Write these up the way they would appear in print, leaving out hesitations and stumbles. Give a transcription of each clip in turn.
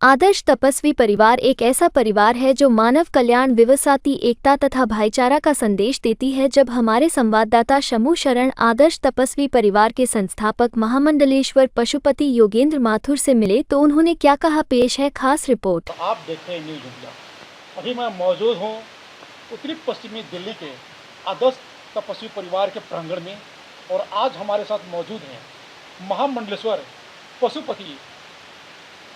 आदर्श तपस्वी परिवार एक ऐसा परिवार है जो मानव कल्याण, विवसाती एकता तथा भाईचारा का संदेश देती है। जब हमारे संवाददाता शमू शरण आदर्श तपस्वी परिवार के संस्थापक महामंडलेश्वर पशुपति योगेंद्र माथुर से मिले तो उन्होंने क्या कहा, पेश है खास रिपोर्ट। आप देख रहे हैं न्यूज़ इंडिया। अभी मैं मौजूद हूँ उत्तरी पश्चिमी दिल्ली के आदर्श तपस्वी परिवार के प्रांगण में और आज हमारे साथ मौजूद हैं महामंडलेश्वर पशुपति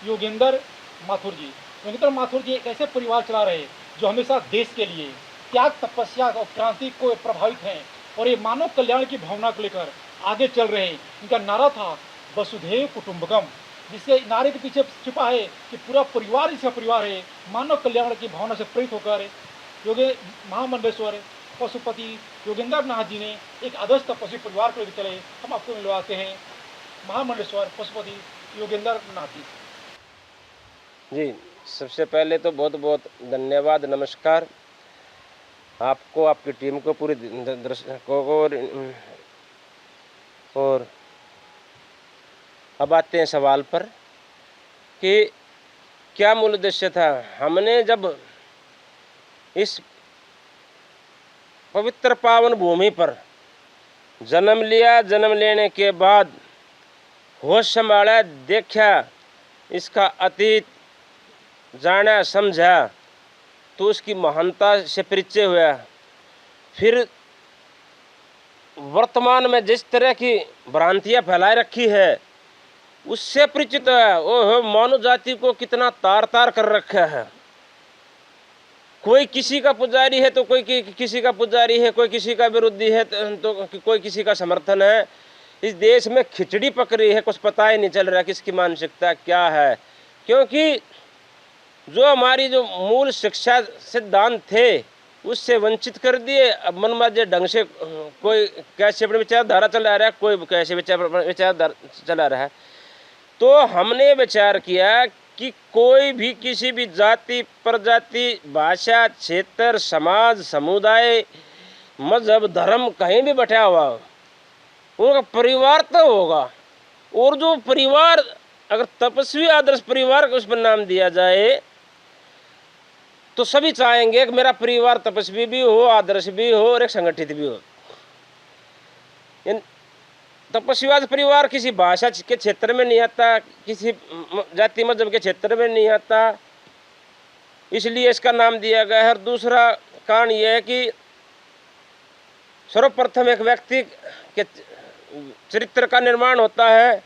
योगेंद्र माथुर जी। योगेंद्र माथुर जी एक ऐसे परिवार चला रहे हैं जो हमेशा देश के लिए त्याग, तपस्या और क्रांति को प्रभावित हैं और ये मानव कल्याण की भावना को लेकर आगे चल रहे हैं। इनका नारा था वसुधैव कुटुंबकम, जिसके नारे के पीछे छिपा है कि पूरा परिवार इसका परिवार है। मानव कल्याण की भावना से प्रेरित होकर महामंडलेश्वर पशुपति योगेंद्र नाथ जी ने एक आदर्श तपस्वी परिवार को लेकर चले। हम आपको मिलवाते हैं महामंडलेश्वर पशुपति योगेंद्र नाथ जी। जी, सबसे पहले तो बहुत बहुत धन्यवाद, नमस्कार आपको, आपकी टीम को, पूरी दर्शकों को। और अब आते हैं सवाल पर कि क्या मूल उद्देश्य था। हमने जब इस पवित्र पावन भूमि पर जन्म लिया, जन्म लेने के बाद होश संभाला, देखा, इसका अतीत जाना, समझा, तो उसकी महानता से परिचय हुआ। फिर वर्तमान में जिस तरह की भ्रांतियाँ फैलाए रखी है उससे परिचित है। ओहो, मानव जाति को कितना तार तार कर रखा है। कोई किसी का पुजारी है तो कोई किसी का पुजारी है, कोई किसी का विरोधी है तो कोई किसी का समर्थन है। इस देश में खिचड़ी पक रही है, कुछ पता ही नहीं चल रहा किसकी मानसिकता क्या है। क्योंकि जो हमारी जो मूल शिक्षा सिद्धांत थे उससे वंचित कर दिए। अब मनमाजे ढंग से कोई कैसे अपनी विचारधारा चला रहा है, कोई कैसे विचारधारा चला रहा है। तो हमने विचार किया कि कोई भी किसी भी जाति, प्रजाति, भाषा, क्षेत्र, समाज, समुदाय, मजहब, धर्म कहीं भी बैठा हुआ उनका परिवार तो होगा। और जो परिवार अगर तपस्वी आदर्श परिवार को उस पर नाम दिया जाए तो सभी चाहेंगे कि मेरा परिवार तपस्वी भी हो, आदर्श भी हो और एक संगठित भी हो। तपस्वीवाद परिवार किसी भाषा के क्षेत्र में नहीं आता, किसी जाति मजहब के क्षेत्र में नहीं आता, इसलिए इसका नाम दिया गया है। और दूसरा कारण यह है कि सर्वप्रथम एक व्यक्ति के चरित्र का निर्माण होता है,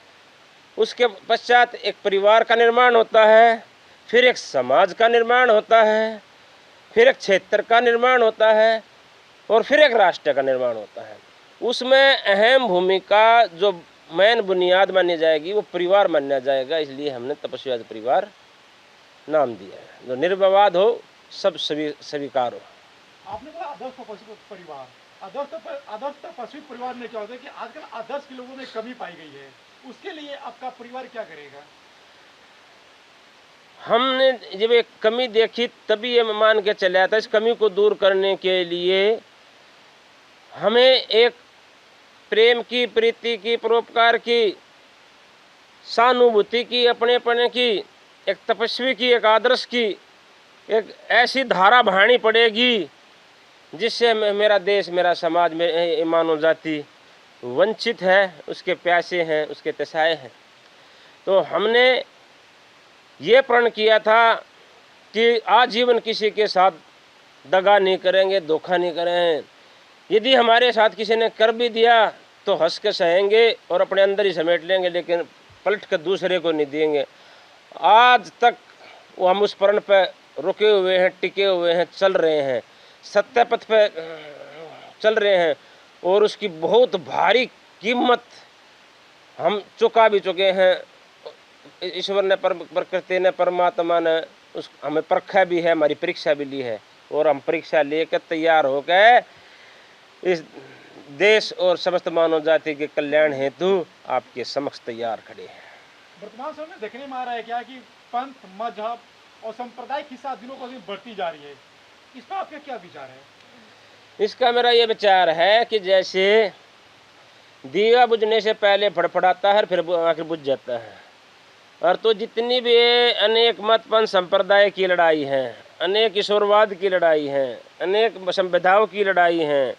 उसके पश्चात एक परिवार का निर्माण होता है, फिर एक समाज का निर्माण होता है, फिर एक क्षेत्र का निर्माण होता है और फिर एक राष्ट्र का निर्माण होता है। उसमें अहम भूमिका जो मेन बुनियाद मानी जाएगी वो परिवार माना जाएगा। इसलिए हमने तपस्वी परिवार नाम दिया है, जो निर्विवाद हो, सब स्वीकार हो। आपने बोला आदर्श तपस्वी परिवार, आदर्श तपस्वी परिवार में क्या होता है कि आजकल आदर्श के लोगों में कमी पाई गई है, उसके लिए आपका परिवार क्या करेगा? हमने जब एक कमी देखी तभी ये मान के चले आता, इस कमी को दूर करने के लिए हमें एक प्रेम की, प्रीति की, परोपकार की, सहानुभूति की, अपनेपने की, एक तपस्वी की, एक आदर्श की एक ऐसी धारा बहानी पड़ेगी जिससे मेरा देश, मेरा समाज, मेरी मानव जाति वंचित है, उसके प्यासे हैं, उसके तसाए हैं। तो हमने ये प्रण किया था कि आजीवन किसी के साथ दगा नहीं करेंगे, धोखा नहीं करें। यदि हमारे साथ किसी ने कर भी दिया तो हंस के सहेंगे और अपने अंदर ही समेट लेंगे, लेकिन पलट कर दूसरे को नहीं देंगे। आज तक वो हम उस प्रण पर रुके हुए हैं, टिके हुए हैं, चल रहे हैं, सत्य पथ पे चल रहे हैं और उसकी बहुत भारी कीमत हम चुका भी चुके हैं। ईश्वर ने, प्रकृति ने, परमात्मा ने उस हमें परखा भी है, हमारी परीक्षा भी ली है और हम परीक्षा लेकर तैयार होकर इस देश और समस्त मानव जाति के कल्याण हेतु आपके समक्ष तैयार खड़े हैं। वर्तमान समय में देखने में आ रहा है क्या कि पंथ, मजहब और सांप्रदायिक हिस्सा दिनों को दिन बढ़ती जा रही है, इस पर आपका क्या विचार है? इसका मेरा ये विचार है कि जैसे दिया बुझने से पहले फड़फड़ाता है फिर आखिर बुझ जाता है, और तो जितनी भी अनेक मतपन संप्रदाय की लड़ाई है, अनेक ईश्वरवाद की लड़ाई है, अनेक संविधाओं की लड़ाई है,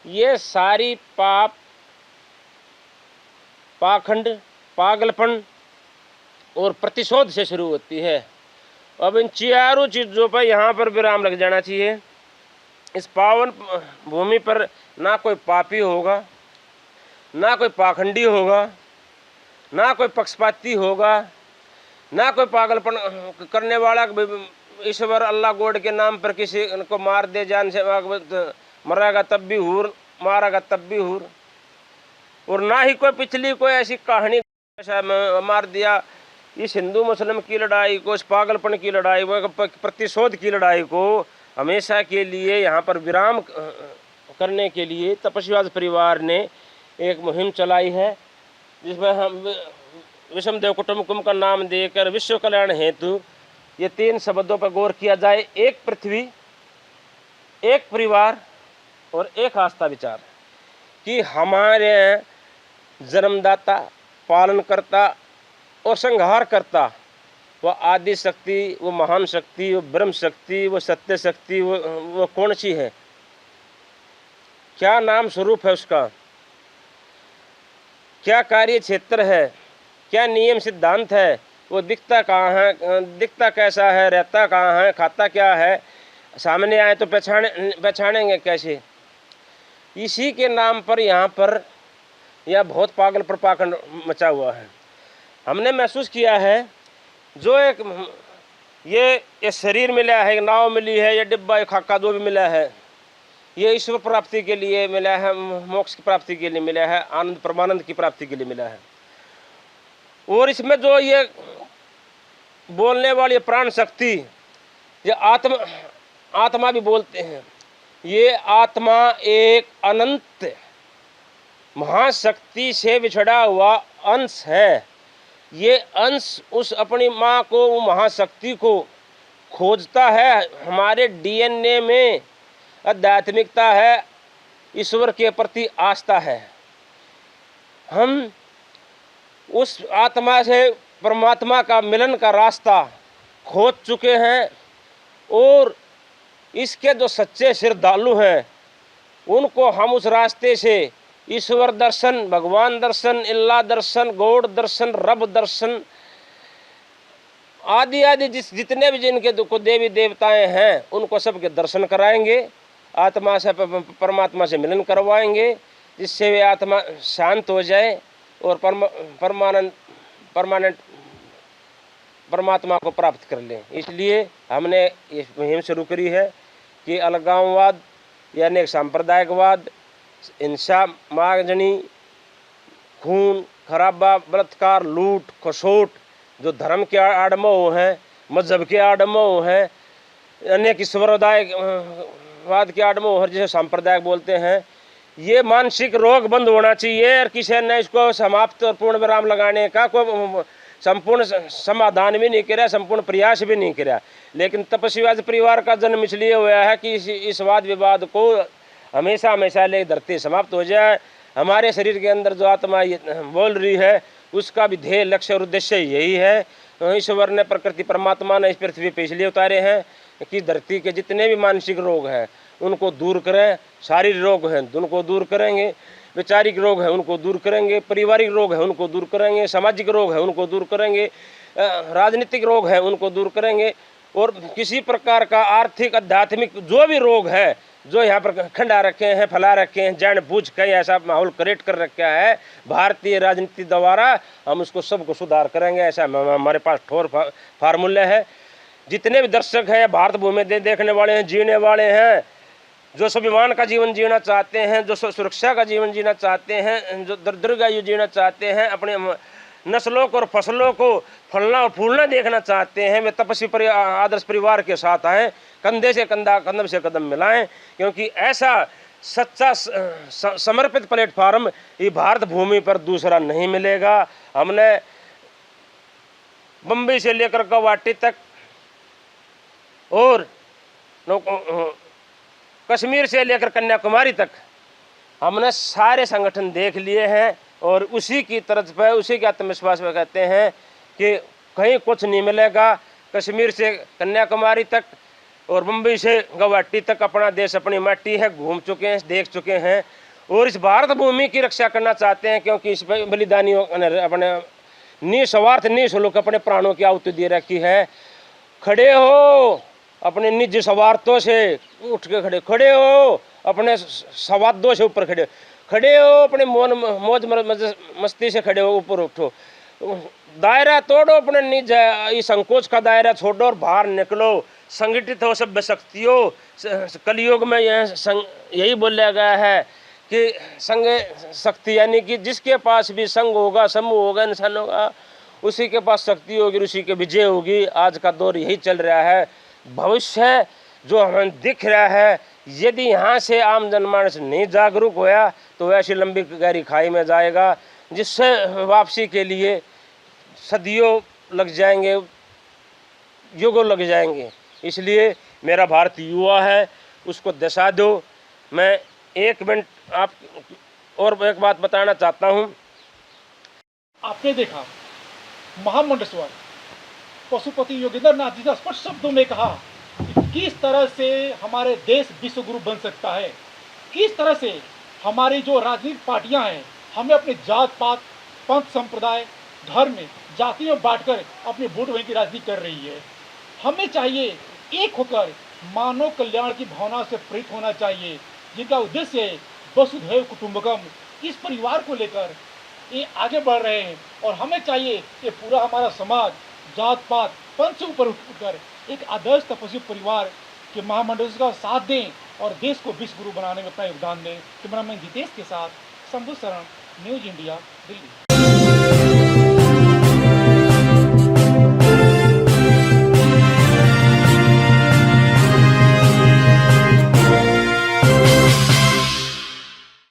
ये सारी पाखंड, पागलपन और प्रतिशोध से शुरू होती है। अब इन चारों चीज़ों पर यहाँ पर विराम लग जाना चाहिए। इस पावन भूमि पर ना कोई पापी होगा, ना कोई पाखंडी होगा, ना कोई पक्षपाती होगा, ना कोई पागलपन करने वाला ईश्वर अल्लाह गॉड के नाम पर किसी को मार दे, जान से मरेगा तब भी हूर, मारेगा तब भी हूर। और ना ही कोई पिछली कोई ऐसी कहानी मार दिया। इस हिंदू मुस्लिम की लड़ाई को, इस पागलपन की लड़ाई को, प्रतिशोध की लड़ाई को हमेशा के लिए यहाँ पर विराम करने के लिए तपस्वीवाद परिवार ने एक मुहिम चलाई है, जिसमें हम विषमदेव कुटुंबकम का नाम देकर विश्व कल्याण हेतु ये 3 शब्दों पर गौर किया जाए। एक पृथ्वी, एक परिवार और एक आस्था विचार। कि हमारे जन्मदाता, पालनकर्ता और संहारकर्ता, वो आदि शक्ति, वो महान शक्ति, वो ब्रह्म शक्ति, वो सत्य शक्ति, वो कौन सी है, क्या नाम स्वरूप है उसका, क्या कार्य क्षेत्र है, क्या नियम सिद्धांत है, वो दिखता कहाँ है, दिखता कैसा है, रहता कहाँ है, खाता क्या है, सामने आए तो पहचानेंगे कैसे। इसी के नाम पर यहाँ पर यह बहुत पागल प्रपाखंड मचा हुआ है। हमने महसूस किया है जो एक ये शरीर मिला है, एक नाव मिली है, ये डिब्बा, एक खाका दो भी मिला है, ये ईश्वर प्राप्ति के लिए मिला है, मोक्ष की प्राप्ति के लिए मिला है, आनंद परमानंद की प्राप्ति के लिए मिला है। और इसमें जो ये बोलने वाली प्राण शक्ति, ये आत्मा भी बोलते हैं, ये आत्मा एक अनंत महाशक्ति से बिछड़ा हुआ अंश है। ये अंश उस अपनी माँ को, वो महाशक्ति को खोजता है। हमारे डीएनए में आध्यात्मिकता है, ईश्वर के प्रति आस्था है। हम उस आत्मा से परमात्मा का मिलन का रास्ता खोज चुके हैं और इसके जो सच्चे श्रद्धालु हैं उनको हम उस रास्ते से ईश्वर दर्शन, भगवान दर्शन, अल्लाह दर्शन, गॉड दर्शन, रब दर्शन आदि आदि जितने भी जिनके को देवी देवताएं हैं उनको सबके दर्शन कराएंगे, आत्मा से परमात्मा से मिलन करवाएंगे, जिससे वे आत्मा शांत हो जाए और परमानेंट परमात्मा को प्राप्त कर लें। इसलिए हमने ये मुहिम शुरू करी है कि अलगाववाद यानी सांप्रदायिकवाद, हिंसा, मार्जनी, खून खराबा, बलात्कार, लूट खसोट जो धर्म के आडमोह हैं, मजहब के आडमोह हैं, अनेक ईश्वरवाद के आडमोह जिसे सांप्रदायिक बोलते हैं, ये मानसिक रोग बंद होना चाहिए। और किसी ने इसको समाप्त और पूर्ण विराम लगाने का कोई संपूर्ण समाधान भी नहीं किया, संपूर्ण प्रयास भी नहीं किया। लेकिन तपस्वीवाद परिवार का जन्म इसलिए हुआ है कि इस वाद विवाद को हमेशा हमेशा ले धरती समाप्त हो जाए। हमारे शरीर के अंदर जो आत्मा बोल रही है उसका भी ध्येय, लक्ष्य और उद्देश्य यही है। ईश्वर ने, प्रकृति परमात्मा ने इस पृथ्वी पे इसलिए उतारे हैं कि धरती के जितने भी मानसिक रोग हैं उनको दूर करें, शारीरिक रोग हैं उनको दूर करेंगे, वैचारिक रोग है उनको दूर करेंगे, पारिवारिक रोग है उनको दूर करेंगे, सामाजिक रोग है उनको दूर करेंगे, राजनीतिक रोग है उनको दूर करेंगे। और किसी प्रकार का आर्थिक, आध्यात्मिक जो भी रोग है जो यहाँ पर खंडा रखे हैं, फैला रखे हैं, जानबूझ कर ऐसा माहौल क्रिएट कर रखा है भारतीय राजनीति द्वारा, हम उसको सबको सुधार करेंगे। ऐसा हमारे पास ठोर फार्मूला है। जितने भी दर्शक हैं, भारत भूमि देखने वाले हैं, जीने वाले हैं, जो स्वाभिमान का जीवन जीना चाहते हैं, जो सुरक्षा का जीवन जीना चाहते हैं, जो दीर्घायु जीना चाहते हैं, अपने नस्लों को और फसलों को फलना और फूलना देखना चाहते हैं, वे तपस्वी आदर्श परिवार के साथ आएँ, कंधे से कंधा, कदम से कदम मिलाएं। क्योंकि ऐसा सच्चा समर्पित प्लेटफार्म ये भारत भूमि पर दूसरा नहीं मिलेगा। हमने बम्बई से लेकर गुवाहाटी तक और कश्मीर से लेकर कन्याकुमारी तक हमने सारे संगठन देख लिए हैं और उसी की तरफ पर, उसी के आत्मविश्वास में कहते हैं कि कहीं कुछ नहीं मिलेगा। कश्मीर से कन्याकुमारी तक और मुंबई से गुवाहाटी तक अपना देश अपनी माटी है, घूम चुके हैं, देख चुके हैं और इस भारत भूमि की रक्षा करना चाहते हैं, क्योंकि इस बलिदानियों ने अपने निस्वार्थ निःशुल्क अपने प्राणों की आहुति दे रखी है। खड़े हो अपने निज स्वार्थों से, उठ के खड़े हो अपने स्वादों से ऊपर खड़े हो अपने मौज मस्ती से खड़े हो, ऊपर उठो, दायरा तोड़ो अपने निज इस संकोच का दायरा छोड़ो और बाहर निकलो, संगठित हो सभ्य शक्तियों। कलयुग में यही बोला गया है कि संघ शक्ति, यानी कि जिसके पास भी संघ होगा, समूह होगा, इंसान होगा, उसी के पास शक्ति होगी, उसी के विजय होगी। आज का दौर यही चल रहा है। भविष्य जो हमें दिख रहा है, यदि यहाँ से आम जनमानस नहीं जागरूक होया तो ऐसी लंबी गहरी खाई में जाएगा, जिससे वापसी के लिए सदियों लग जाएंगे, युगों लग जाएंगे। इसलिए मेरा भारतीय युवा है, उसको दिशा दो। मैं 1 मिनट आप और एक बात बताना चाहता हूँ। आपने देखा महामंडलेश्वर पशुपति योगेंद्र नाथ जी ने स्पष्ट शब्दों में कहा कि किस तरह से हमारे देश विश्व गुरु बन सकता है, किस तरह से हमारी जो राजनीतिक पार्टियां हैं हमें अपने जात पात, पंथ, संप्रदाय, धर्म, जाति में बांटकर अपने वोट बैंक की राजनीति कर रही है। हमें चाहिए एक होकर मानव कल्याण की भावना से प्रेरित होना चाहिए, जिनका उद्देश्य है वसुधैव कुटुंबकम। इस परिवार को लेकर ये आगे बढ़ रहे हैं और हमें चाहिए कि पूरा हमारा समाज जात पात पंथ से ऊपर उठकर एक आदर्श तपस्वी परिवार के महामंडल का साथ दें और देश को विश्व गुरु बनाने में अपना योगदान दें। कैमरामैन जितेश के साथ शंभू शरण, न्यूज इंडिया, दिल्ली।